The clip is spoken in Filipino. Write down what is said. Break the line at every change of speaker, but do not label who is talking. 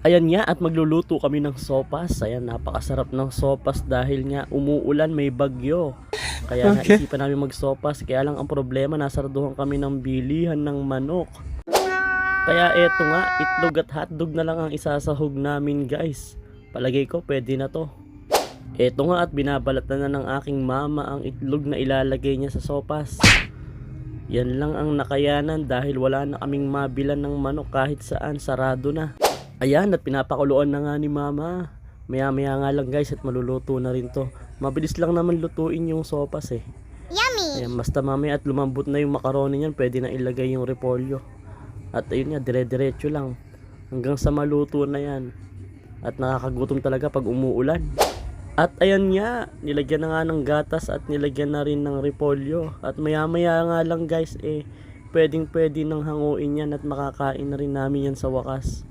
Ayan nga at magluluto kami ng sopas. Ayan, napakasarap ng sopas dahil nga umuulan, may bagyo. Kaya
Okay.
naisipan namin magsopas. Kaya lang ang problema, nasarduhan kami ng bilihan ng manok. Kaya eto nga, itlog at hotdog na lang ang isasahog namin guys. Palagay ko pwede na to. Eto nga at binabalatan na ng aking mama ang itlog na ilalagay niya sa sopas. Yan lang ang nakayanan dahil wala na kaming mabilan ng manok kahit saan, sarado na. Ayan at pinapakuluan na nga ni mama. Maya maya nga lang guys at maluluto na rin to. Mabilis lang naman lutuin yung sopas eh.
Yummy!
Ayan, basta mamaya at lumambot na yung macaroni niyan, pwede na ilagay yung repolyo. At ayun nga, dire-diretso lang hanggang sa maluto na yan. At nakakagutom talaga pag umuulan. At ayan nga, nilagyan na nga ng gatas at nilagyan na rin ng repolyo. At maya maya nga lang guys pwedeng pwede nang hanguin yan at makakain na rin namin yan sa wakas.